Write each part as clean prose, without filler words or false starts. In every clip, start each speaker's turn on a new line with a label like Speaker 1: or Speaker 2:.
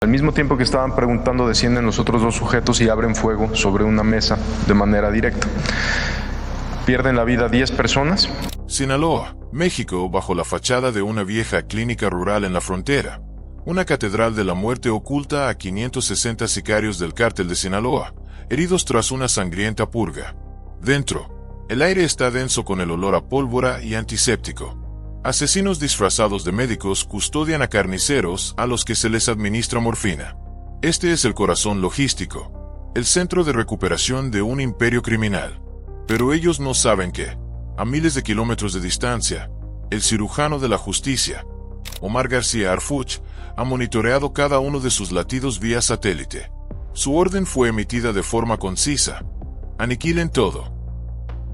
Speaker 1: Al mismo tiempo que estaban preguntando, descienden los otros dos sujetos y abren fuego sobre una mesa de manera directa. Pierden la vida 10 personas.
Speaker 2: Sinaloa, México, bajo la fachada de una vieja clínica rural en la frontera. Una catedral de la muerte oculta a 560 sicarios del cártel de Sinaloa, heridos tras una sangrienta purga. Dentro, el aire está denso con el olor a pólvora y antiséptico. Asesinos disfrazados de médicos custodian a carniceros a los que se les administra morfina. Este es el corazón logístico, el centro de recuperación de un imperio criminal. Pero ellos no saben que, a miles de kilómetros de distancia, el cirujano de la justicia, Omar García Harfuch, ha monitoreado cada uno de sus latidos vía satélite. Su orden fue emitida de forma concisa: aniquilen todo.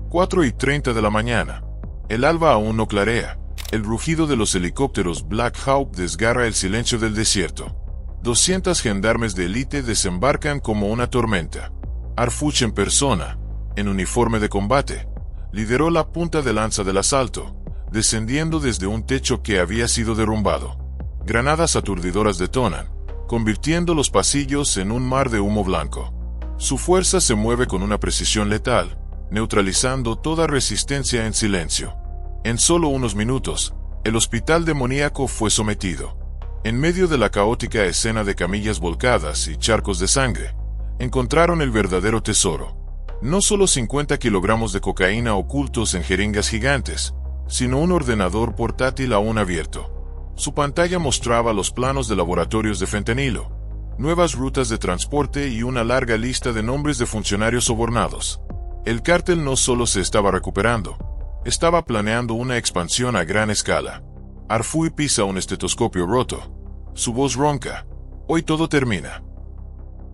Speaker 2: 4:30 de la mañana. El alba aún no clarea. El rugido de los helicópteros Black Hawk desgarra el silencio del desierto. 200 gendarmes de élite desembarcan como una tormenta. Harfuch en persona, en uniforme de combate, lideró la punta de lanza del asalto, descendiendo desde un techo que había sido derrumbado. Granadas aturdidoras detonan, convirtiendo los pasillos en un mar de humo blanco. Su fuerza se mueve con una precisión letal, neutralizando toda resistencia en silencio. En solo unos minutos, el hospital demoníaco fue sometido. En medio de la caótica escena de camillas volcadas y charcos de sangre, encontraron el verdadero tesoro. No solo 50 kilogramos de cocaína ocultos en jeringas gigantes, sino un ordenador portátil aún abierto. Su pantalla mostraba los planos de laboratorios de fentanilo, nuevas rutas de transporte y una larga lista de nombres de funcionarios sobornados. El cártel no solo se estaba recuperando, estaba planeando una expansión a gran escala. Harfuch pisa un estetoscopio roto. Su voz ronca: hoy todo termina.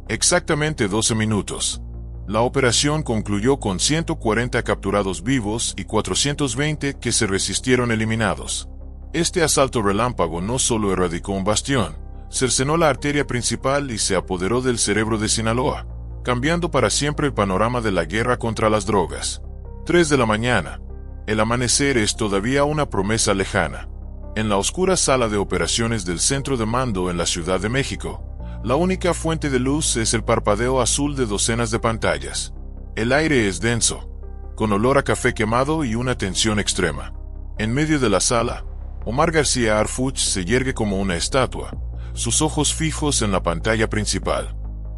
Speaker 2: Exactamente 12 minutos. La operación concluyó con 140 capturados vivos y 420 que se resistieron eliminados. Este asalto relámpago no solo erradicó un bastión, cercenó la arteria principal y se apoderó del cerebro de Sinaloa, cambiando para siempre el panorama de la guerra contra las drogas. 3 de la mañana. El amanecer es todavía una promesa lejana. En la oscura sala de operaciones del centro de mando en la Ciudad de México, la única fuente de luz es el parpadeo azul de docenas de pantallas. El aire es denso, con olor a café quemado y una tensión extrema. En medio de la sala, Omar García Harfuch se yergue como una estatua, sus ojos fijos en la pantalla principal.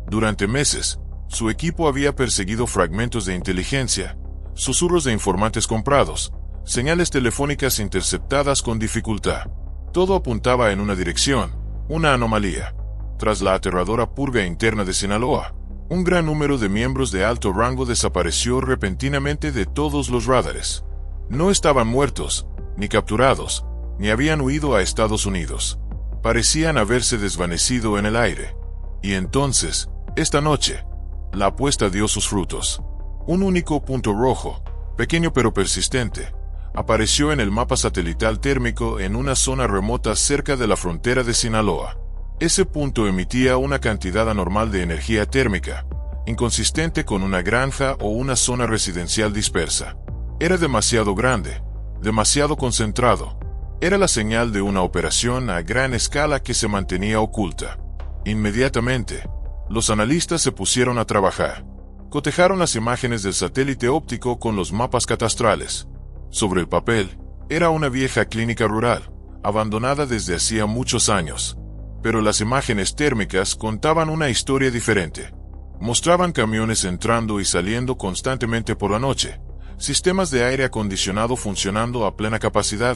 Speaker 2: Durante meses, su equipo había perseguido fragmentos de inteligencia, susurros de informantes comprados, señales telefónicas interceptadas con dificultad. Todo apuntaba en una dirección, una anomalía. Tras la aterradora purga interna de Sinaloa, un gran número de miembros de alto rango desapareció repentinamente de todos los radares. No estaban muertos, ni capturados, ni habían huido a Estados Unidos. Parecían haberse desvanecido en el aire. Y entonces, esta noche, la apuesta dio sus frutos. Un único punto rojo, pequeño pero persistente, apareció en el mapa satelital térmico en una zona remota cerca de la frontera de Sinaloa. Ese punto emitía una cantidad anormal de energía térmica, inconsistente con una granja o una zona residencial dispersa. Era demasiado grande, demasiado concentrado. Era la señal de una operación a gran escala que se mantenía oculta. Inmediatamente, los analistas se pusieron a trabajar. Cotejaron las imágenes del satélite óptico con los mapas catastrales. Sobre el papel, era una vieja clínica rural, abandonada desde hacía muchos años. Pero las imágenes térmicas contaban una historia diferente. Mostraban camiones entrando y saliendo constantemente por la noche, sistemas de aire acondicionado funcionando a plena capacidad.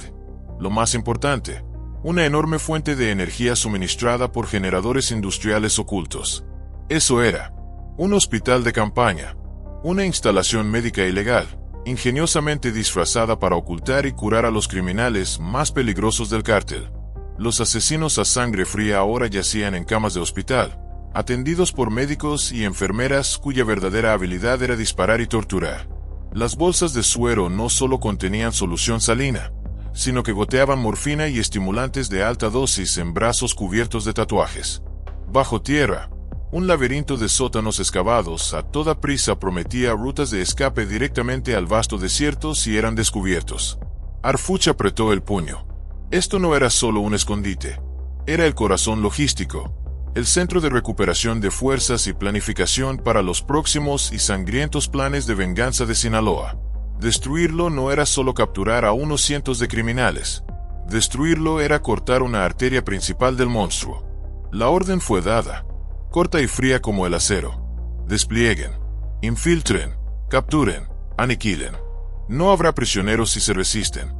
Speaker 2: Lo más importante, una enorme fuente de energía suministrada por generadores industriales ocultos. Eso era un hospital de campaña, una instalación médica ilegal, ingeniosamente disfrazada para ocultar y curar a los criminales más peligrosos del cártel. Los asesinos a sangre fría ahora yacían en camas de hospital, atendidos por médicos y enfermeras cuya verdadera habilidad era disparar y torturar. Las bolsas de suero no solo contenían solución salina, sino que goteaban morfina y estimulantes de alta dosis en brazos cubiertos de tatuajes. Bajo tierra, un laberinto de sótanos excavados a toda prisa prometía rutas de escape directamente al vasto desierto si eran descubiertos. Harfuch apretó el puño. Esto no era solo un escondite, era el corazón logístico, el centro de recuperación de fuerzas y planificación para los próximos y sangrientos planes de venganza de Sinaloa. Destruirlo no era solo capturar a unos cientos de criminales. Destruirlo era cortar una arteria principal del monstruo. La orden fue dada, corta y fría como el acero. Desplieguen, infiltren, capturen, aniquilen. No habrá prisioneros si se resisten.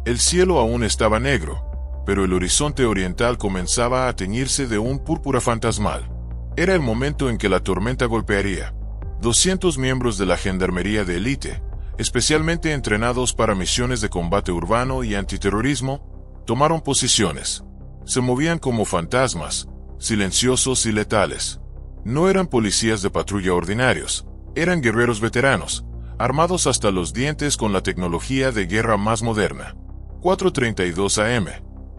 Speaker 2: El cielo aún estaba negro, pero el horizonte oriental comenzaba a teñirse de un púrpura fantasmal. Era el momento en que la tormenta golpearía. 200 miembros de la gendarmería de élite, especialmente entrenados para misiones de combate urbano y antiterrorismo, tomaron posiciones. Se movían como fantasmas, silenciosos y letales. No eran policías de patrulla ordinarios, eran guerreros veteranos, armados hasta los dientes con la tecnología de guerra más moderna. 4:32 AM.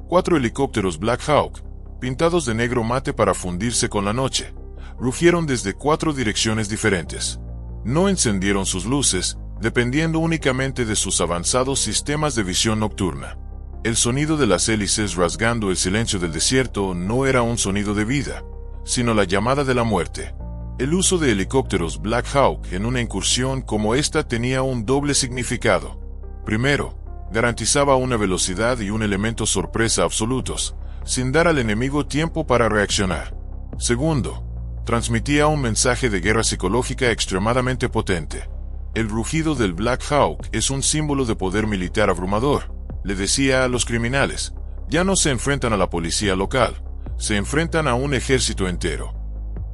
Speaker 2: 4 helicópteros Black Hawk, pintados de negro mate para fundirse con la noche, rugieron desde 4 direcciones diferentes. No encendieron sus luces, dependiendo únicamente de sus avanzados sistemas de visión nocturna. El sonido de las hélices rasgando el silencio del desierto no era un sonido de vida, sino la llamada de la muerte. El uso de helicópteros Black Hawk en una incursión como esta tenía un doble significado. Primero, garantizaba una velocidad y un elemento sorpresa absolutos, sin dar al enemigo tiempo para reaccionar. Segundo, transmitía un mensaje de guerra psicológica extremadamente potente. El rugido del Black Hawk es un símbolo de poder militar abrumador, le decía a los criminales. Ya no se enfrentan a la policía local, se enfrentan a un ejército entero.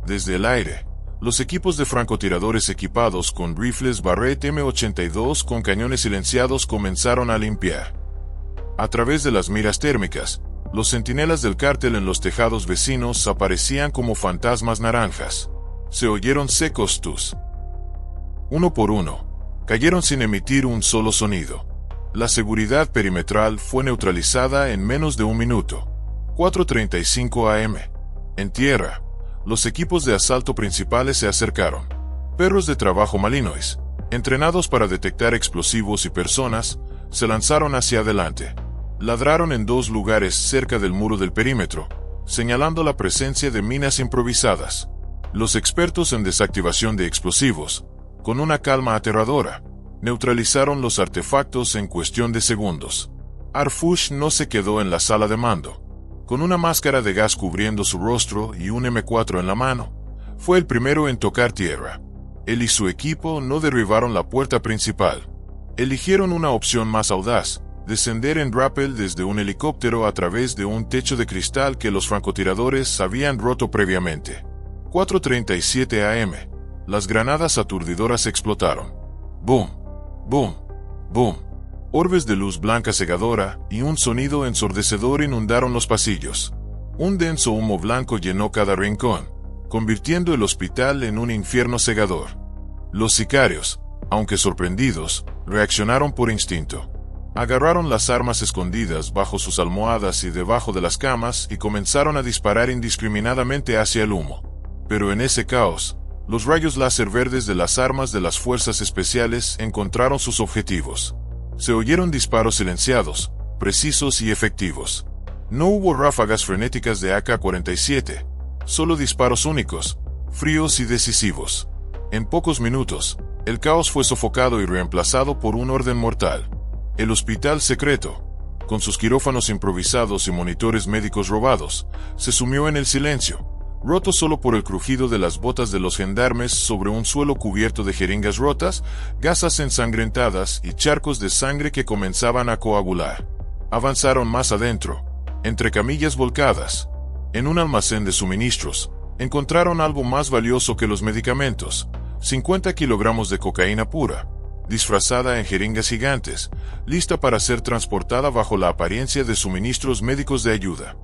Speaker 2: Desde el aire, los equipos de francotiradores equipados con rifles Barrett M82 con cañones silenciados comenzaron a limpiar. A través de las miras térmicas, los centinelas del cártel en los tejados vecinos aparecían como fantasmas naranjas. Se oyeron secos tus. Uno por uno, cayeron sin emitir un solo sonido. La seguridad perimetral fue neutralizada en menos de un minuto. 4:35 AM. En tierra, los equipos de asalto principales se acercaron. Perros de trabajo Malinois, entrenados para detectar explosivos y personas, se lanzaron hacia adelante. Ladraron en 2 lugares cerca del muro del perímetro, señalando la presencia de minas improvisadas. Los expertos en desactivación de explosivos, con una calma aterradora, neutralizaron los artefactos en cuestión de segundos. Arfush no se quedó en la sala de mando. Con una máscara de gas cubriendo su rostro y un M4 en la mano, fue el primero en tocar tierra. Él y su equipo no derribaron la puerta principal. Eligieron una opción más audaz, descender en rappel desde un helicóptero a través de un techo de cristal que los francotiradores habían roto previamente. 4:37 AM. Las granadas aturdidoras explotaron. Boom, boom, boom. Orbes de luz blanca cegadora y un sonido ensordecedor inundaron los pasillos. Un denso humo blanco llenó cada rincón, convirtiendo el hospital en un infierno cegador. Los sicarios, aunque sorprendidos, reaccionaron por instinto. Agarraron las armas escondidas bajo sus almohadas y debajo de las camas y comenzaron a disparar indiscriminadamente hacia el humo. Pero en ese caos, los rayos láser verdes de las armas de las fuerzas especiales encontraron sus objetivos. Se oyeron disparos silenciados, precisos y efectivos. No hubo ráfagas frenéticas de AK-47, solo disparos únicos, fríos y decisivos. En pocos minutos, el caos fue sofocado y reemplazado por un orden mortal. El hospital secreto, con sus quirófanos improvisados y monitores médicos robados, se sumió en el silencio, roto solo por el crujido de las botas de los gendarmes sobre un suelo cubierto de jeringas rotas, gasas ensangrentadas y charcos de sangre que comenzaban a coagular. Avanzaron más adentro, entre camillas volcadas. En un almacén de suministros, encontraron algo más valioso que los medicamentos: 50 kilogramos de cocaína pura, disfrazada en jeringas gigantes, lista para ser transportada bajo la apariencia de suministros médicos de ayuda.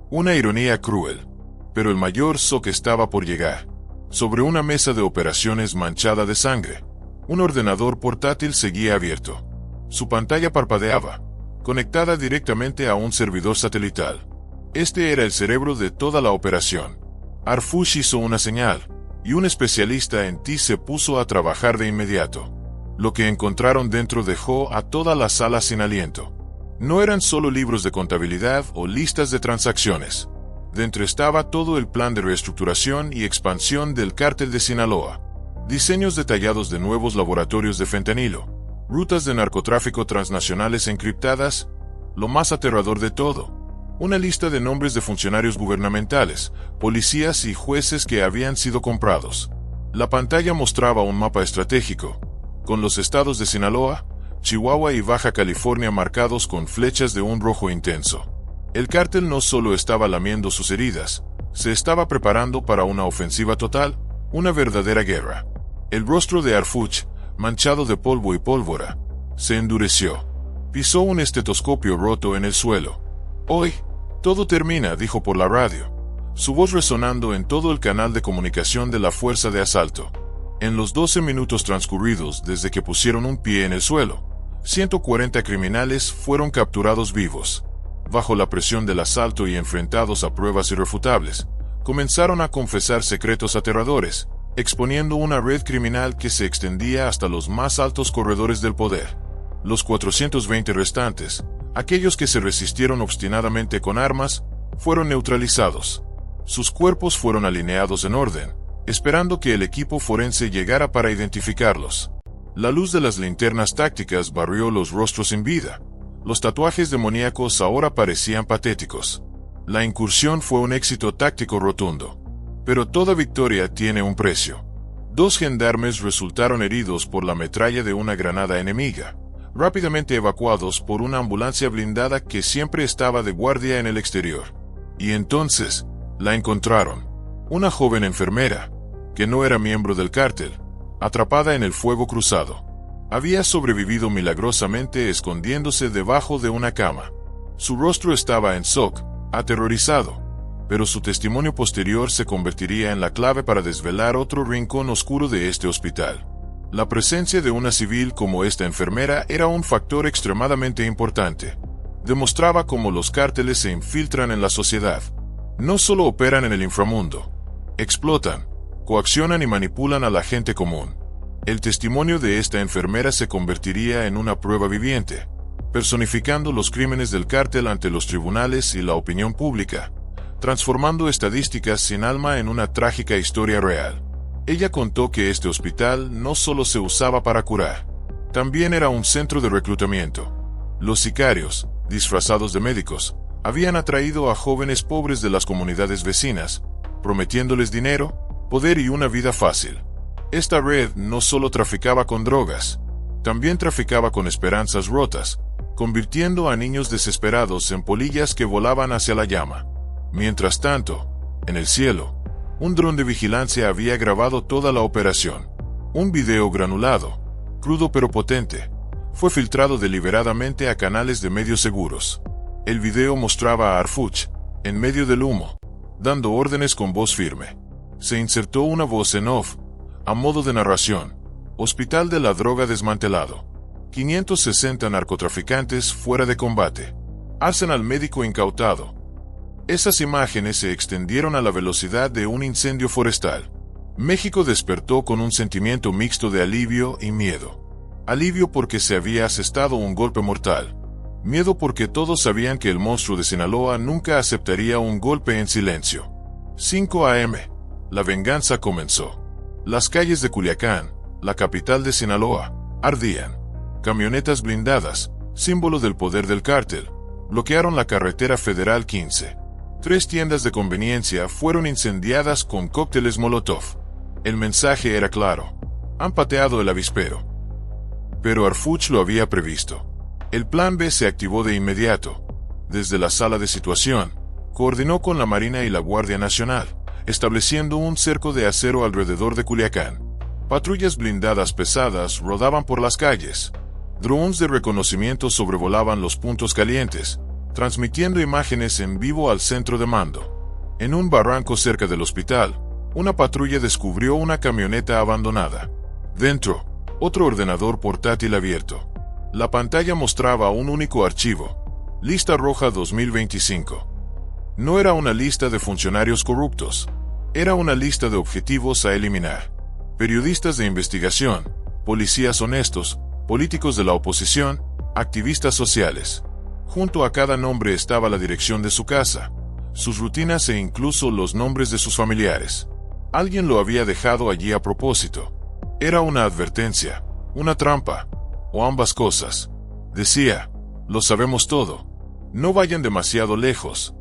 Speaker 2: Una ironía cruel. Pero el mayor shock estaba por llegar. Sobre una mesa de operaciones manchada de sangre, un ordenador portátil seguía abierto. Su pantalla parpadeaba, conectada directamente a un servidor satelital. Este era el cerebro de toda la operación. Arfush hizo una señal, y un especialista en TI se puso a trabajar de inmediato. Lo que encontraron dentro dejó a toda la sala sin aliento. No eran solo libros de contabilidad o listas de transacciones. Dentro estaba todo el plan de reestructuración y expansión del Cártel de Sinaloa. Diseños detallados de nuevos laboratorios de fentanilo, rutas de narcotráfico transnacionales encriptadas, lo más aterrador de todo, una lista de nombres de funcionarios gubernamentales, policías y jueces que habían sido comprados. La pantalla mostraba un mapa estratégico, con los estados de Sinaloa, Chihuahua y Baja California marcados con flechas de un rojo intenso. El cártel no solo estaba lamiendo sus heridas, se estaba preparando para una ofensiva total, una verdadera guerra. El rostro de Harfuch, manchado de polvo y pólvora, se endureció. Pisó un estetoscopio roto en el suelo. «Hoy, todo termina», dijo por la radio, su voz resonando en todo el canal de comunicación de la fuerza de asalto. En los 12 minutos transcurridos desde que pusieron un pie en el suelo, 140 criminales fueron capturados vivos. Bajo la presión del asalto y enfrentados a pruebas irrefutables, comenzaron a confesar secretos aterradores, exponiendo una red criminal que se extendía hasta los más altos corredores del poder. Los 420 restantes, aquellos que se resistieron obstinadamente con armas, fueron neutralizados. Sus cuerpos fueron alineados en orden, esperando que el equipo forense llegara para identificarlos. La luz de las linternas tácticas barrió los rostros sin vida. Los tatuajes demoníacos ahora parecían patéticos. La incursión fue un éxito táctico rotundo. Pero toda victoria tiene un precio. 2 gendarmes resultaron heridos por la metralla de una granada enemiga, rápidamente evacuados por una ambulancia blindada que siempre estaba de guardia en el exterior. Y entonces, la encontraron. Una joven enfermera, que no era miembro del cártel, atrapada en el fuego cruzado. Había sobrevivido milagrosamente escondiéndose debajo de una cama. Su rostro estaba en shock, aterrorizado, pero su testimonio posterior se convertiría en la clave para desvelar otro rincón oscuro de este hospital. La presencia de una civil como esta enfermera era un factor extremadamente importante. Demostraba cómo los cárteles se infiltran en la sociedad. No solo operan en el inframundo, explotan, coaccionan y manipulan a la gente común. El testimonio de esta enfermera se convertiría en una prueba viviente, personificando los crímenes del cártel ante los tribunales y la opinión pública, transformando estadísticas sin alma en una trágica historia real. Ella contó que este hospital no solo se usaba para curar, también era un centro de reclutamiento. Los sicarios, disfrazados de médicos, habían atraído a jóvenes pobres de las comunidades vecinas, prometiéndoles dinero, poder y una vida fácil. Esta red no solo traficaba con drogas, también traficaba con esperanzas rotas, convirtiendo a niños desesperados en polillas que volaban hacia la llama. Mientras tanto, en el cielo, un dron de vigilancia había grabado toda la operación. Un video granulado, crudo pero potente, fue filtrado deliberadamente a canales de medios seguros. El video mostraba a Harfuch, en medio del humo, dando órdenes con voz firme. Se insertó una voz en off, a modo de narración: Hospital de la Droga desmantelado. 560 narcotraficantes fuera de combate. Arsenal médico incautado. Esas imágenes se extendieron a la velocidad de un incendio forestal. México despertó con un sentimiento mixto de alivio y miedo. Alivio porque se había asestado un golpe mortal. Miedo porque todos sabían que el monstruo de Sinaloa nunca aceptaría un golpe en silencio. 5 a.m. La venganza comenzó. Las calles de Culiacán, la capital de Sinaloa, ardían. Camionetas blindadas, símbolo del poder del cártel, bloquearon la carretera federal 15. 3 tiendas de conveniencia fueron incendiadas con cócteles Molotov. El mensaje era claro: han pateado el avispero. Pero Harfuch lo había previsto. El plan B se activó de inmediato. Desde la sala de situación, coordinó con la Marina y la Guardia Nacional, estableciendo un cerco de acero alrededor de Culiacán. Patrullas blindadas pesadas rodaban por las calles. Drones de reconocimiento sobrevolaban los puntos calientes, transmitiendo imágenes en vivo al centro de mando. En un barranco cerca del hospital, una patrulla descubrió una camioneta abandonada. Dentro, otro ordenador portátil abierto. La pantalla mostraba un único archivo: Lista Roja 2025. No era una lista de funcionarios corruptos, era una lista de objetivos a eliminar. Periodistas de investigación, policías honestos, políticos de la oposición, activistas sociales. Junto a cada nombre estaba la dirección de su casa, sus rutinas e incluso los nombres de sus familiares. Alguien lo había dejado allí a propósito. Era una advertencia, una trampa, o ambas cosas. Decía, lo sabemos todo. No vayan demasiado lejos.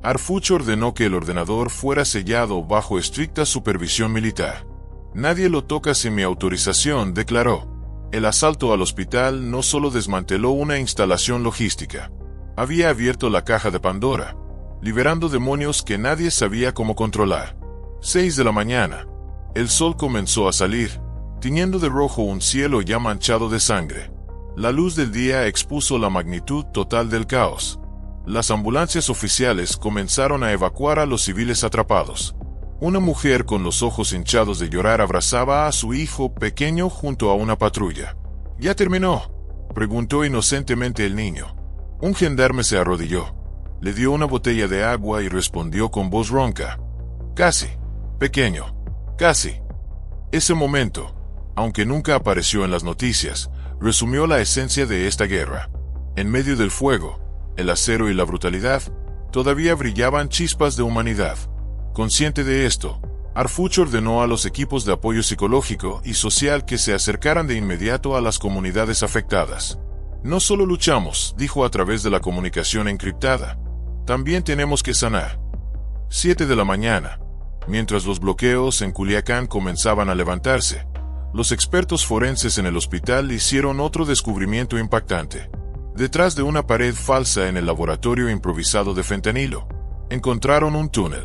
Speaker 2: Harfuch ordenó que el ordenador fuera sellado bajo estricta supervisión militar. Nadie lo toca sin mi autorización, declaró. El asalto al hospital no solo desmanteló una instalación logística. Había abierto la caja de Pandora, liberando demonios que nadie sabía cómo controlar. 6 de la mañana. El sol comenzó a salir, tiñendo de rojo un cielo ya manchado de sangre. La luz del día expuso la magnitud total del caos. Las ambulancias oficiales comenzaron a evacuar a los civiles atrapados. Una mujer con los ojos hinchados de llorar abrazaba a su hijo pequeño junto a una patrulla. ¿Ya terminó?, preguntó inocentemente el niño. Un gendarme se arrodilló, le dio una botella de agua y respondió con voz ronca. Casi, pequeño, casi. Ese momento, aunque nunca apareció en las noticias, resumió la esencia de esta guerra. En medio del fuego, el acero y la brutalidad, todavía brillaban chispas de humanidad. Consciente de esto, Harfuch ordenó a los equipos de apoyo psicológico y social que se acercaran de inmediato a las comunidades afectadas. No solo luchamos, dijo a través de la comunicación encriptada, también tenemos que sanar. 7 de la mañana. Mientras los bloqueos en Culiacán comenzaban a levantarse, los expertos forenses en el hospital hicieron otro descubrimiento impactante. Detrás de una pared falsa en el laboratorio improvisado de fentanilo, encontraron un túnel.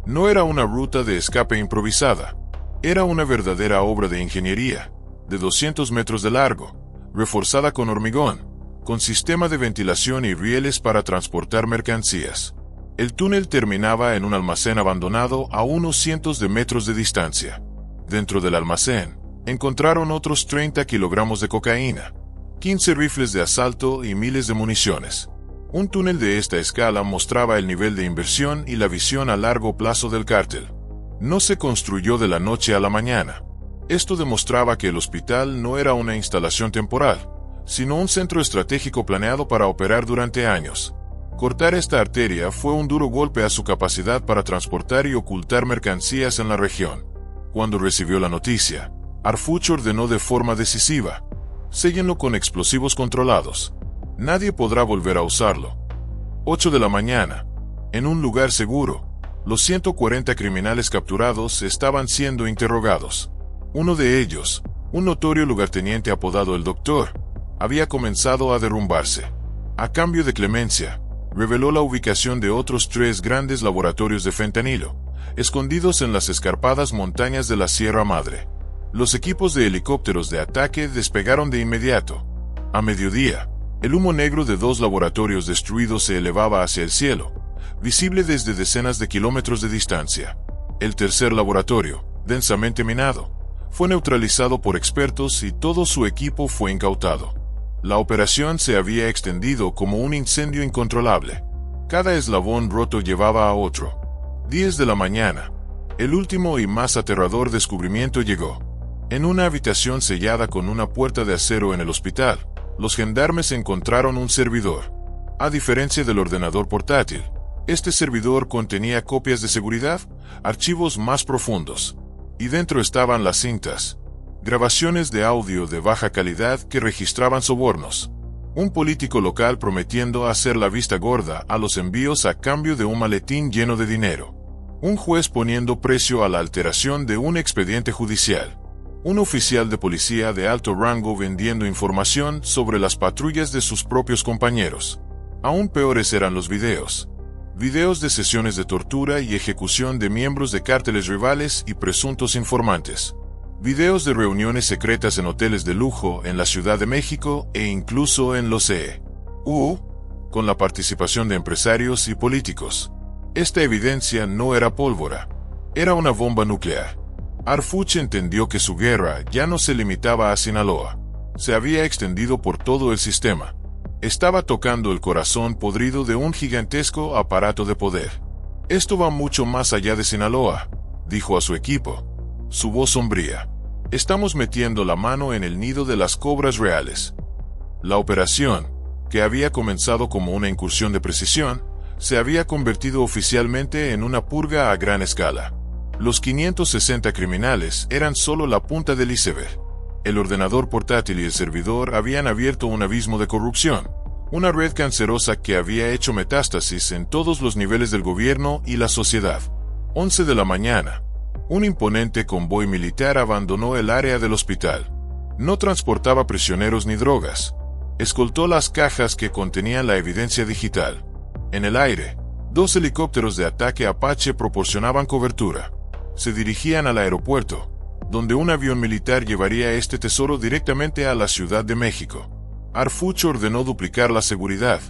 Speaker 2: No era una ruta de escape improvisada, era una verdadera obra de ingeniería, de 200 metros de largo, reforzada con hormigón, con sistema de ventilación y rieles para transportar mercancías. El túnel terminaba en un almacén abandonado a unos cientos de metros de distancia. Dentro del almacén, encontraron otros 30 kilogramos de cocaína, 15 rifles de asalto y miles de municiones. Un túnel de esta escala mostraba el nivel de inversión y la visión a largo plazo del cártel. No se construyó de la noche a la mañana. Esto demostraba que el hospital no era una instalación temporal, sino un centro estratégico planeado para operar durante años. Cortar esta arteria fue un duro golpe a su capacidad para transportar y ocultar mercancías en la región. Cuando recibió la noticia, Harfuch ordenó de forma decisiva: séllenlo con explosivos controlados. Nadie podrá volver a usarlo. 8 de la mañana. En un lugar seguro, los 140 criminales capturados estaban siendo interrogados. Uno de ellos, un notorio lugarteniente apodado el Doctor, había comenzado a derrumbarse. A cambio de clemencia, reveló la ubicación de otros 3 grandes laboratorios de fentanilo, escondidos en las escarpadas montañas de la Sierra Madre. Los equipos de helicópteros de ataque despegaron de inmediato. A mediodía, el humo negro de 2 laboratorios destruidos se elevaba hacia el cielo, visible desde decenas de kilómetros de distancia. El tercer laboratorio, densamente minado, fue neutralizado por expertos y todo su equipo fue incautado. La operación se había extendido como un incendio incontrolable. Cada eslabón roto llevaba a otro. 10 de la mañana. El último y más aterrador descubrimiento llegó. En una habitación sellada con una puerta de acero en el hospital, los gendarmes encontraron un servidor. A diferencia del ordenador portátil, este servidor contenía copias de seguridad, archivos más profundos. Y dentro estaban las cintas, grabaciones de audio de baja calidad que registraban sobornos. Un político local prometiendo hacer la vista gorda a los envíos a cambio de un maletín lleno de dinero. Un juez poniendo precio a la alteración de un expediente judicial. Un oficial de policía de alto rango vendiendo información sobre las patrullas de sus propios compañeros. Aún peores eran los videos. Videos de sesiones de tortura y ejecución de miembros de cárteles rivales y presuntos informantes. Videos de reuniones secretas en hoteles de lujo en la Ciudad de México e incluso en los EU, con la participación de empresarios y políticos. Esta evidencia no era pólvora, era una bomba nuclear. Harfuch entendió que su guerra ya no se limitaba a Sinaloa. Se había extendido por todo el sistema. Estaba tocando el corazón podrido de un gigantesco aparato de poder. Esto va mucho más allá de Sinaloa, dijo a su equipo, su voz sombría. Estamos metiendo la mano en el nido de las cobras reales. La operación, que había comenzado como una incursión de precisión, se había convertido oficialmente en una purga a gran escala. Los 560 criminales eran solo la punta del iceberg. El ordenador portátil y el servidor habían abierto un abismo de corrupción, una red cancerosa que había hecho metástasis en todos los niveles del gobierno y la sociedad. 11 de la mañana. Un imponente convoy militar abandonó el área del hospital. No transportaba prisioneros ni drogas. Escoltó las cajas que contenían la evidencia digital. En el aire, 2 helicópteros de ataque Apache proporcionaban cobertura. Se dirigían al aeropuerto, donde un avión militar llevaría este tesoro directamente a la Ciudad de México. Harfuch ordenó duplicar la seguridad.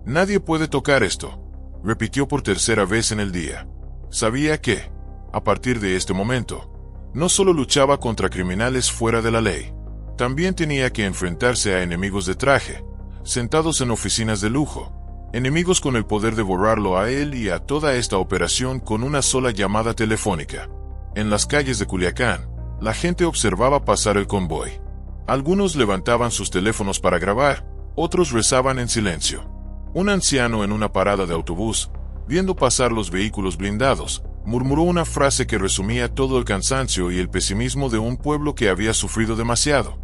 Speaker 2: Nadie puede tocar esto, repitió por tercera vez en el día. Sabía que, a partir de este momento, no solo luchaba contra criminales fuera de la ley, también tenía que enfrentarse a enemigos de traje, sentados en oficinas de lujo, enemigos con el poder de borrarlo a él y a toda esta operación con una sola llamada telefónica. En las calles de Culiacán, la gente observaba pasar el convoy. Algunos levantaban sus teléfonos para grabar, otros rezaban en silencio. Un anciano en una parada de autobús, viendo pasar los vehículos blindados, murmuró una frase que resumía todo el cansancio y el pesimismo de un pueblo que había sufrido demasiado.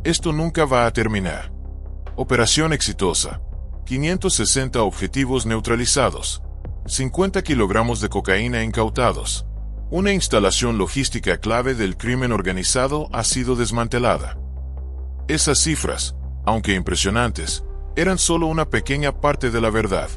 Speaker 2: Esto nunca va a terminar. Operación exitosa. 560 objetivos neutralizados. 50 kilogramos de cocaína incautados. Una instalación logística clave del crimen organizado ha sido desmantelada. Esas cifras, aunque impresionantes, eran solo una pequeña parte de la verdad.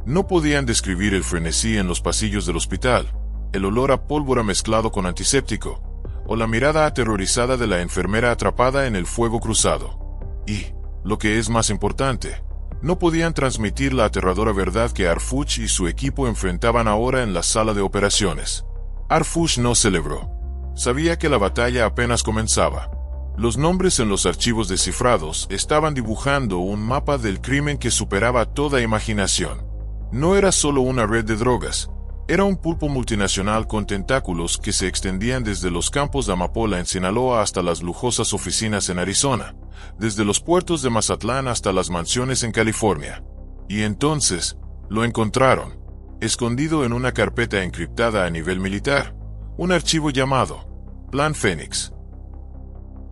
Speaker 2: No podían describir el frenesí en los pasillos del hospital, el olor a pólvora mezclado con antiséptico, o la mirada aterrorizada de la enfermera atrapada en el fuego cruzado. Y, lo que es más importante, no podían transmitir la aterradora verdad que Harfuch y su equipo enfrentaban ahora en la sala de operaciones. Harfuch no celebró. Sabía que la batalla apenas comenzaba. Los nombres en los archivos descifrados estaban dibujando un mapa del crimen que superaba toda imaginación. No era solo una red de drogas, era un pulpo multinacional con tentáculos que se extendían desde los campos de amapola en Sinaloa hasta las lujosas oficinas en Arizona, desde los puertos de Mazatlán hasta las mansiones en California. Y entonces, lo encontraron, escondido en una carpeta encriptada a nivel militar, un archivo llamado Plan Fénix.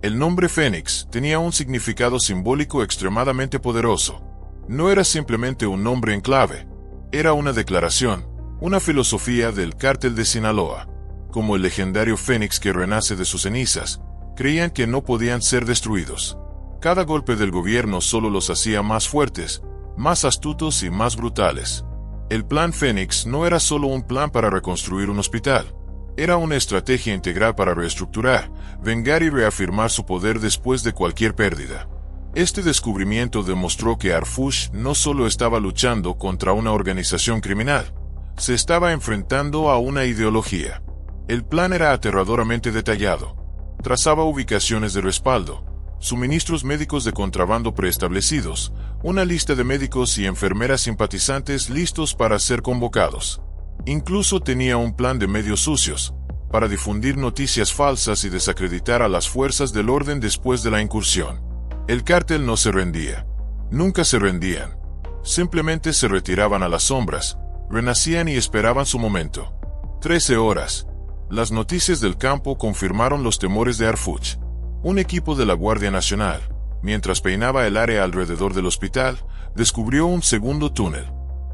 Speaker 2: El nombre Fénix tenía un significado simbólico extremadamente poderoso. No era simplemente un nombre en clave, era una declaración, una filosofía del cártel de Sinaloa. Como el legendario Fénix que renace de sus cenizas, creían que no podían ser destruidos. Cada golpe del gobierno solo los hacía más fuertes, más astutos y más brutales. El Plan Fénix no era solo un plan para reconstruir un hospital. Era una estrategia integral para reestructurar, vengar y reafirmar su poder después de cualquier pérdida. Este descubrimiento demostró que Harfuch no solo estaba luchando contra una organización criminal, se estaba enfrentando a una ideología. El plan era aterradoramente detallado. Trazaba ubicaciones de respaldo, suministros médicos de contrabando preestablecidos, una lista de médicos y enfermeras simpatizantes listos para ser convocados. Incluso tenía un plan de medios sucios, para difundir noticias falsas y desacreditar a las fuerzas del orden después de la incursión. El cártel no se rendía. Nunca se rendían. Simplemente se retiraban a las sombras, renacían y esperaban su momento. 13 horas. Las noticias del campo confirmaron los temores de Harfuch. Un equipo de la Guardia Nacional, mientras peinaba el área alrededor del hospital, descubrió un segundo túnel.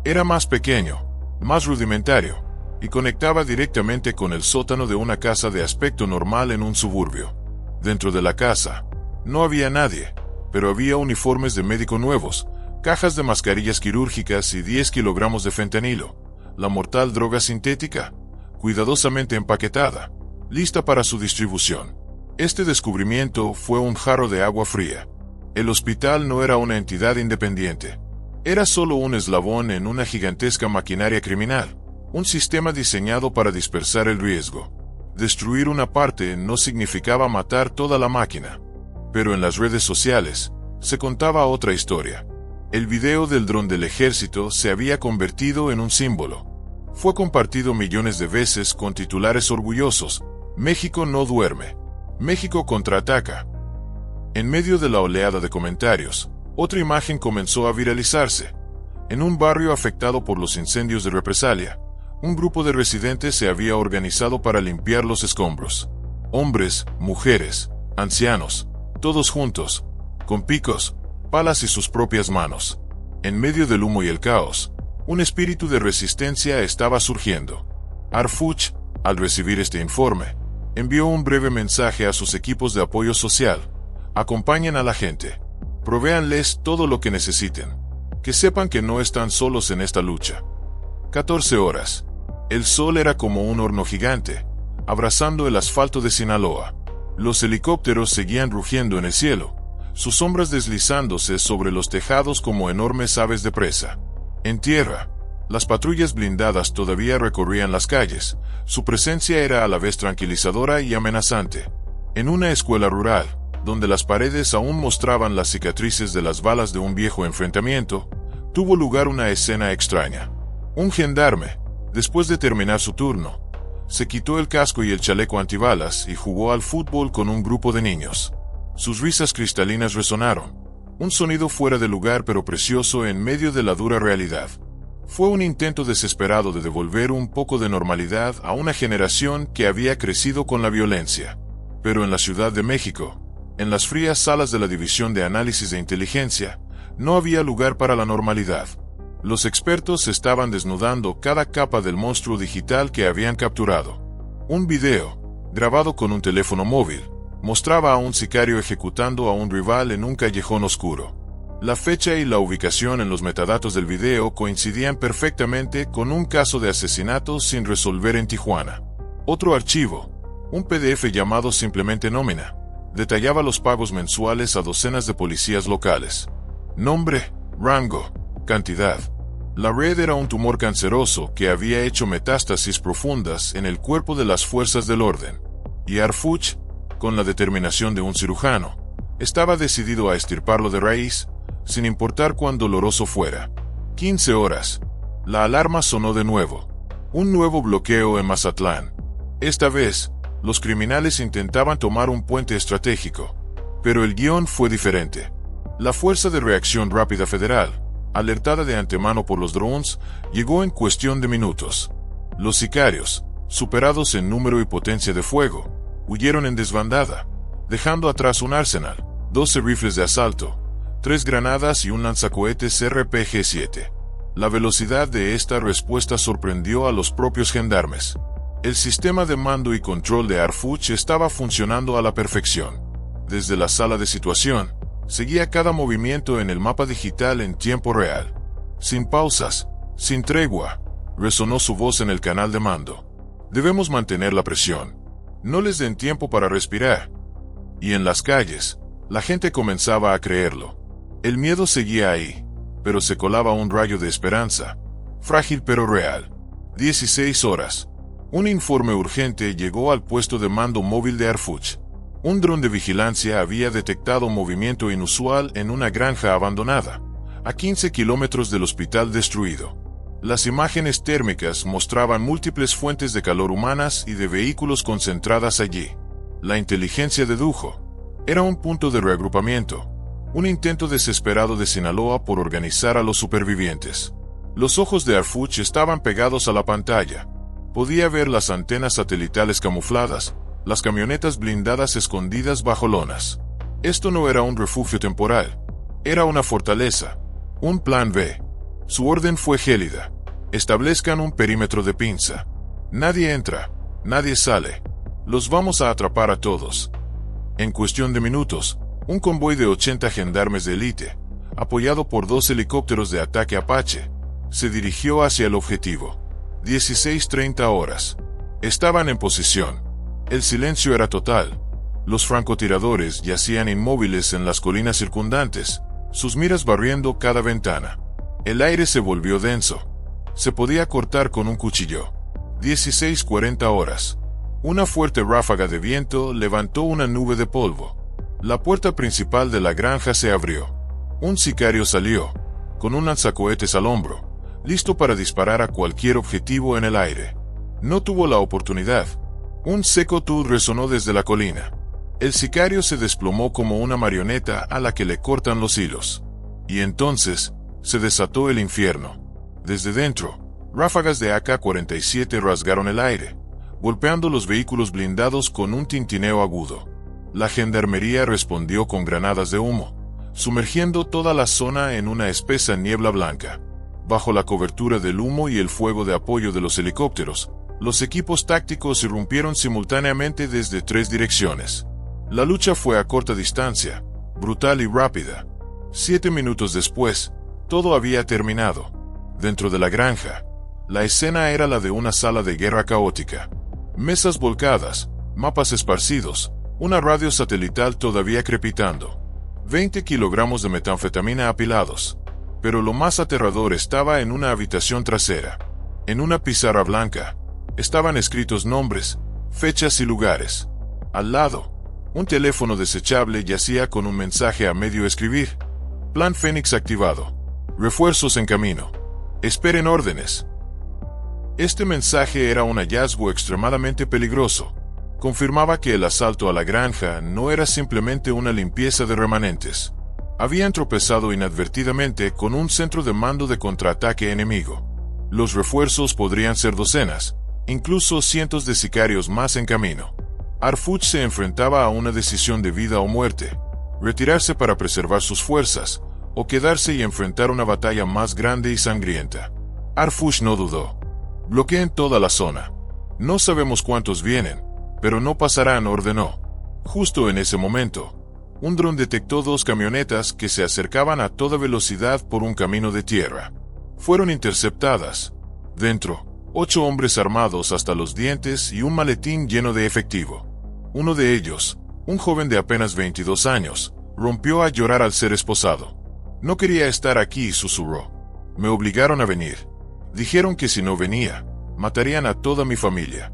Speaker 2: Era más pequeño, más rudimentario, y conectaba directamente con el sótano de una casa de aspecto normal en un suburbio. Dentro de la casa, no había nadie, pero había uniformes de médico nuevos, cajas de mascarillas quirúrgicas y 10 kilogramos de fentanilo, la mortal droga sintética, cuidadosamente empaquetada, lista para su distribución. Este descubrimiento fue un jarro de agua fría. El hospital no era una entidad independiente. Era solo un eslabón en una gigantesca maquinaria criminal, un sistema diseñado para dispersar el riesgo. Destruir una parte no significaba matar toda la máquina. Pero en las redes sociales, se contaba otra historia. El video del dron del ejército se había convertido en un símbolo. Fue compartido millones de veces con titulares orgullosos: México no duerme. México contraataca. En medio de la oleada de comentarios, otra imagen comenzó a viralizarse. En un barrio afectado por los incendios de represalia, un grupo de residentes se había organizado para limpiar los escombros. Hombres, mujeres, ancianos, todos juntos, con picos, palas y sus propias manos. En medio del humo y el caos, un espíritu de resistencia estaba surgiendo. Arfuch, al recibir este informe, envió un breve mensaje a sus equipos de apoyo social. Acompañen a la gente. Provéanles todo lo que necesiten. Que sepan que no están solos en esta lucha. 14 horas. El sol era como un horno gigante, abrazando el asfalto de Sinaloa. Los helicópteros seguían rugiendo en el cielo, sus sombras deslizándose sobre los tejados como enormes aves de presa. En tierra, las patrullas blindadas todavía recorrían las calles. Su presencia era a la vez tranquilizadora y amenazante. En una escuela rural, donde las paredes aún mostraban las cicatrices de las balas de un viejo enfrentamiento, tuvo lugar una escena extraña. Un gendarme, después de terminar su turno, se quitó el casco y el chaleco antibalas y jugó al fútbol con un grupo de niños. Sus risas cristalinas resonaron, un sonido fuera de lugar pero precioso en medio de la dura realidad. Fue un intento desesperado de devolver un poco de normalidad a una generación que había crecido con la violencia. Pero en la Ciudad de México, en las frías salas de la División de Análisis de Inteligencia, no había lugar para la normalidad. Los expertos estaban desnudando cada capa del monstruo digital que habían capturado. Un video, grabado con un teléfono móvil, mostraba a un sicario ejecutando a un rival en un callejón oscuro. La fecha y la ubicación en los metadatos del video coincidían perfectamente con un caso de asesinato sin resolver en Tijuana. Otro archivo, un PDF llamado simplemente Nómina, detallaba los pagos mensuales a docenas de policías locales. Nombre, rango, cantidad. La red era un tumor canceroso que había hecho metástasis profundas en el cuerpo de las fuerzas del orden. Y Arfuch, con la determinación de un cirujano, estaba decidido a extirparlo de raíz, sin importar cuán doloroso fuera. 15 horas. La alarma sonó de nuevo. Un nuevo bloqueo en Mazatlán. Esta vez, los criminales intentaban tomar un puente estratégico. Pero el guión fue diferente. La Fuerza de Reacción Rápida Federal, alertada de antemano por los drones, llegó en cuestión de minutos. Los sicarios, superados en número y potencia de fuego, huyeron en desbandada, dejando atrás un arsenal, 12 rifles de asalto, 3 granadas y un lanzacohetes RPG-7. La velocidad de esta respuesta sorprendió a los propios gendarmes. El sistema de mando y control de Arfuch estaba funcionando a la perfección. Desde la sala de situación, seguía cada movimiento en el mapa digital en tiempo real. Sin pausas, sin tregua, resonó su voz en el canal de mando. Debemos mantener la presión. No les den tiempo para respirar. Y en las calles, la gente comenzaba a creerlo. El miedo seguía ahí, pero se colaba un rayo de esperanza, frágil pero real. 16 horas. Un informe urgente llegó al puesto de mando móvil de Arfuch. Un dron de vigilancia había detectado movimiento inusual en una granja abandonada, a 15 kilómetros del hospital destruido. Las imágenes térmicas mostraban múltiples fuentes de calor humanas y de vehículos concentradas allí. La inteligencia dedujo. Era un punto de reagrupamiento, un intento desesperado de Sinaloa por organizar a los supervivientes. Los ojos de Arfuch estaban pegados a la pantalla. Podía ver las antenas satelitales camufladas, las camionetas blindadas escondidas bajo lonas. Esto no era un refugio temporal. Era una fortaleza. Un plan B. Su orden fue gélida. Establezcan un perímetro de pinza. Nadie entra. Nadie sale. Los vamos a atrapar a todos. En cuestión de minutos, un convoy de 80 gendarmes de élite, apoyado por 2 helicópteros de ataque Apache, se dirigió hacia el objetivo. 16:30 horas. Estaban en posición. El silencio era total. Los francotiradores yacían inmóviles en las colinas circundantes, sus miras barriendo cada ventana. El aire se volvió denso. Se podía cortar con un cuchillo. 16:40 horas. Una fuerte ráfaga de viento levantó una nube de polvo. La puerta principal de la granja se abrió. Un sicario salió, con un lanzacohetes al hombro, listo para disparar a cualquier objetivo en el aire. No tuvo la oportunidad. Un seco tud resonó desde la colina. El sicario se desplomó como una marioneta a la que le cortan los hilos. Y entonces, se desató el infierno. Desde dentro, ráfagas de AK-47 rasgaron el aire, golpeando los vehículos blindados con un tintineo agudo. La gendarmería respondió con granadas de humo, sumergiendo toda la zona en una espesa niebla blanca. Bajo la cobertura del humo y el fuego de apoyo de los helicópteros, los equipos tácticos irrumpieron simultáneamente desde 3 direcciones. La lucha fue a corta distancia, brutal y rápida. 7 minutos después, todo había terminado. Dentro de la granja, la escena era la de una sala de guerra caótica. Mesas volcadas, mapas esparcidos, una radio satelital todavía crepitando. 20 kilogramos de metanfetamina apilados. Pero lo más aterrador estaba en una habitación trasera. En una pizarra blanca, estaban escritos nombres, fechas y lugares. Al lado, un teléfono desechable yacía con un mensaje a medio escribir. Plan Fénix activado. Refuerzos en camino. Esperen órdenes. Este mensaje era un hallazgo extremadamente peligroso. Confirmaba que el asalto a la granja no era simplemente una limpieza de remanentes. Habían tropezado inadvertidamente con un centro de mando de contraataque enemigo. Los refuerzos podrían ser docenas, incluso cientos de sicarios más en camino. Arfuch se enfrentaba a una decisión de vida o muerte: retirarse para preservar sus fuerzas, o quedarse y enfrentar una batalla más grande y sangrienta. Arfuch no dudó. Bloqueen toda la zona. No sabemos cuántos vienen, pero no pasarán, ordenó. Justo en ese momento, un dron detectó 2 camionetas que se acercaban a toda velocidad por un camino de tierra. Fueron interceptadas. Dentro, 8 hombres armados hasta los dientes y un maletín lleno de efectivo. Uno de ellos, un joven de apenas 22 años, rompió a llorar al ser esposado. No quería estar aquí, susurró. Me obligaron a venir. Dijeron que si no venía, matarían a toda mi familia.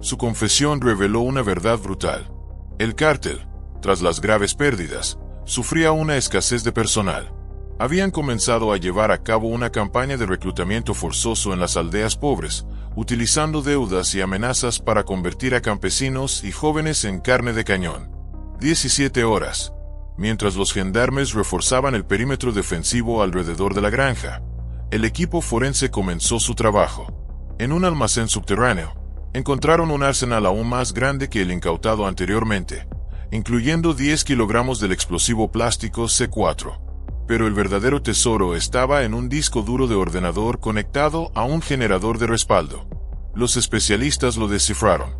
Speaker 2: Su confesión reveló una verdad brutal. El cártel, tras las graves pérdidas, sufría una escasez de personal. Habían comenzado a llevar a cabo una campaña de reclutamiento forzoso en las aldeas pobres, utilizando deudas y amenazas para convertir a campesinos y jóvenes en carne de cañón. 17 horas. Mientras los gendarmes reforzaban el perímetro defensivo alrededor de la granja, el equipo forense comenzó su trabajo. En un almacén subterráneo, encontraron un arsenal aún más grande que el incautado anteriormente, incluyendo 10 kilogramos del explosivo plástico C4. Pero el verdadero tesoro estaba en un disco duro de ordenador conectado a un generador de respaldo. Los especialistas lo descifraron.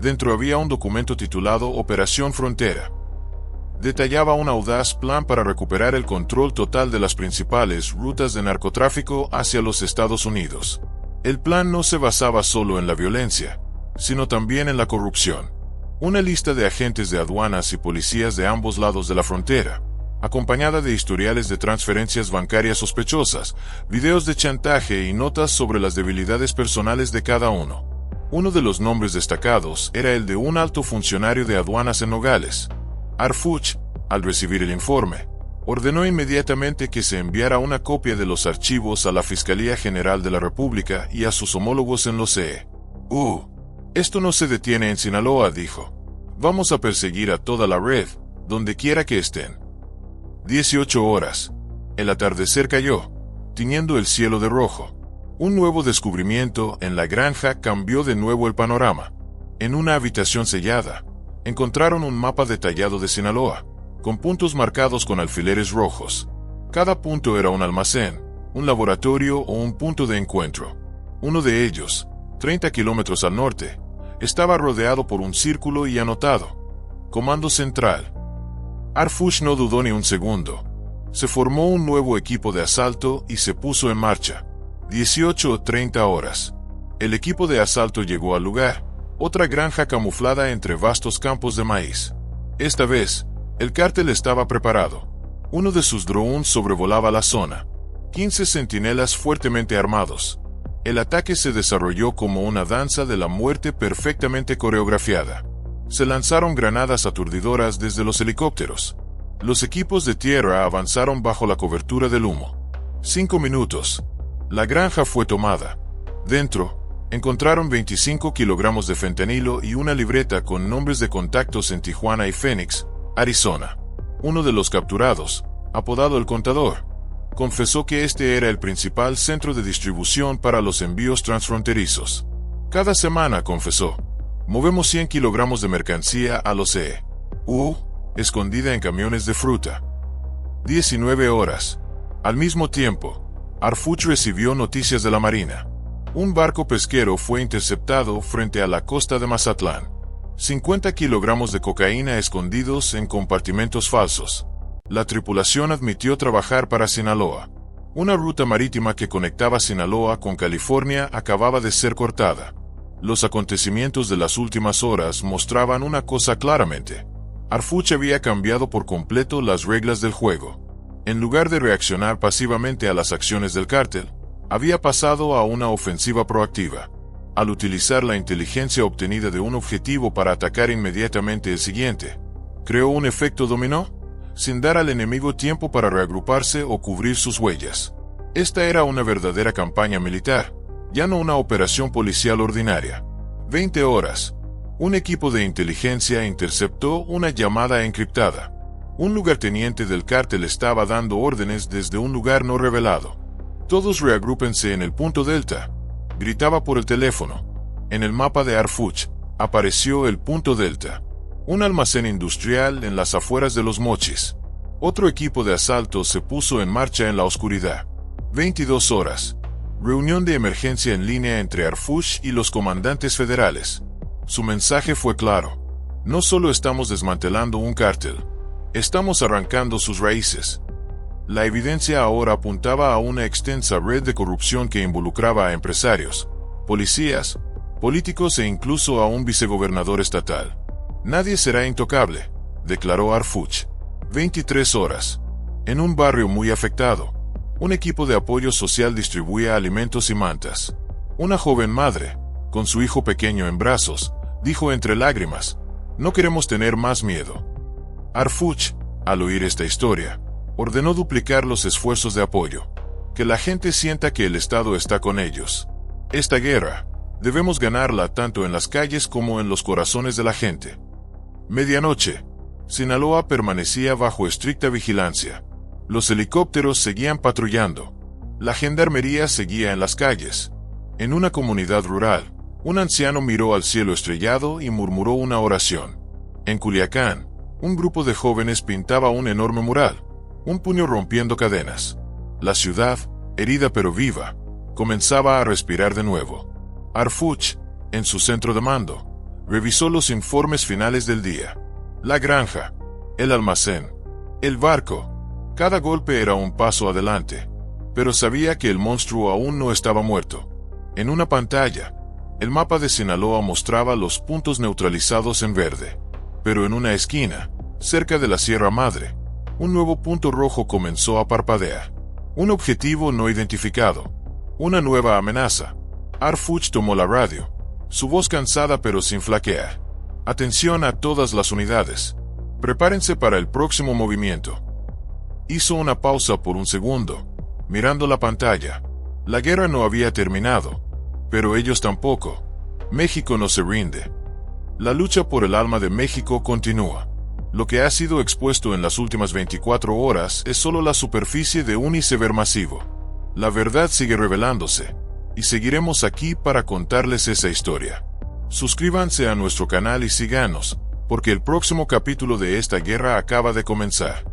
Speaker 2: Dentro había un documento titulado Operación Frontera. Detallaba un audaz plan para recuperar el control total de las principales rutas de narcotráfico hacia los Estados Unidos. El plan no se basaba solo en la violencia, sino también en la corrupción. Una lista de agentes de aduanas y policías de ambos lados de la frontera, acompañada de historiales de transferencias bancarias sospechosas, videos de chantaje y notas sobre las debilidades personales de cada uno. Uno de los nombres destacados era el de un alto funcionario de aduanas en Nogales. Arfuch, al recibir el informe, ordenó inmediatamente que se enviara una copia de los archivos a la Fiscalía General de la República y a sus homólogos en los CE. Esto no se detiene en Sinaloa, dijo. Vamos a perseguir a toda la red, donde quiera que estén. 18 horas. El atardecer cayó, tiñendo el cielo de rojo. Un nuevo descubrimiento en la granja cambió de nuevo el panorama. En una habitación sellada, encontraron un mapa detallado de Sinaloa, con puntos marcados con alfileres rojos. Cada punto era un almacén, un laboratorio o un punto de encuentro. Uno de ellos, 30 kilómetros al norte, estaba rodeado por un círculo y anotado: Comando Central. Arfuch no dudó ni un segundo. Se formó un nuevo equipo de asalto y se puso en marcha. 18 o 30 horas. El equipo de asalto llegó al lugar, otra granja camuflada entre vastos campos de maíz. Esta vez, el cártel estaba preparado. Uno de sus drones sobrevolaba la zona. 15 centinelas fuertemente armados. El ataque se desarrolló como una danza de la muerte perfectamente coreografiada. Se lanzaron granadas aturdidoras desde los helicópteros. Los equipos de tierra avanzaron bajo la cobertura del humo. 5 minutos. La granja fue tomada. Dentro, encontraron 25 kilogramos de fentanilo y una libreta con nombres de contactos en Tijuana y Phoenix, Arizona. Uno de los capturados, apodado El Contador, confesó que este era el principal centro de distribución para los envíos transfronterizos. Cada semana, confesó, movemos 100 kilogramos de mercancía a los EU, escondida en camiones de fruta. 19 horas. Al mismo tiempo, Arfuch recibió noticias de la Marina. Un barco pesquero fue interceptado frente a la costa de Mazatlán. 50 kilogramos de cocaína escondidos en compartimentos falsos. La tripulación admitió trabajar para Sinaloa. Una ruta marítima que conectaba Sinaloa con California acababa de ser cortada. Los acontecimientos de las últimas horas mostraban una cosa claramente. Arfuch había cambiado por completo las reglas del juego. En lugar de reaccionar pasivamente a las acciones del cártel, había pasado a una ofensiva proactiva. Al utilizar la inteligencia obtenida de un objetivo para atacar inmediatamente el siguiente, creó un efecto dominó, sin dar al enemigo tiempo para reagruparse o cubrir sus huellas. Esta era una verdadera campaña militar, ya no una operación policial ordinaria. 20 horas. Un equipo de inteligencia interceptó una llamada encriptada. Un lugarteniente del cártel estaba dando órdenes desde un lugar no revelado. Todos reagrúpense en el punto Delta, gritaba por el teléfono. En el mapa de Arfuch apareció el punto Delta, un almacén industrial en las afueras de Los Mochis. Otro equipo de asalto se puso en marcha en la oscuridad. 22 horas. Reunión de emergencia en línea entre Arfuch y los comandantes federales. Su mensaje fue claro. No solo estamos desmantelando un cártel, estamos arrancando sus raíces. La evidencia ahora apuntaba a una extensa red de corrupción que involucraba a empresarios, policías, políticos e incluso a un vicegobernador estatal. Nadie será intocable, declaró Arfuch. 23 horas. En un barrio muy afectado, un equipo de apoyo social distribuía alimentos y mantas. Una joven madre, con su hijo pequeño en brazos, dijo entre lágrimas, no queremos tener más miedo. Arfuch, al oír esta historia, ordenó duplicar los esfuerzos de apoyo. Que la gente sienta que el Estado está con ellos. Esta guerra, debemos ganarla tanto en las calles como en los corazones de la gente. Medianoche. Sinaloa permanecía bajo estricta vigilancia. Los helicópteros seguían patrullando. La gendarmería seguía en las calles. En una comunidad rural, un anciano miró al cielo estrellado y murmuró una oración. En Culiacán, un grupo de jóvenes pintaba un enorme mural, un puño rompiendo cadenas. La ciudad, herida pero viva, comenzaba a respirar de nuevo. Arfuch, en su centro de mando, revisó los informes finales del día. La granja, el almacén, el barco. Cada golpe era un paso adelante, pero sabía que el monstruo aún no estaba muerto. En una pantalla, el mapa de Sinaloa mostraba los puntos neutralizados en verde, pero en una esquina, cerca de la Sierra Madre, un nuevo punto rojo comenzó a parpadear. Un objetivo no identificado. Una nueva amenaza. Arfuch tomó la radio, su voz cansada pero sin flaquear. Atención a todas las unidades. Prepárense para el próximo movimiento. Hizo una pausa por un segundo, mirando la pantalla. La guerra no había terminado, pero ellos tampoco. México no se rinde. La lucha por el alma de México continúa. Lo que ha sido expuesto en las últimas 24 horas es solo la superficie de un iceberg masivo. La verdad sigue revelándose, y seguiremos aquí para contarles esa historia. Suscríbanse a nuestro canal y síganos, porque el próximo capítulo de esta guerra acaba de comenzar.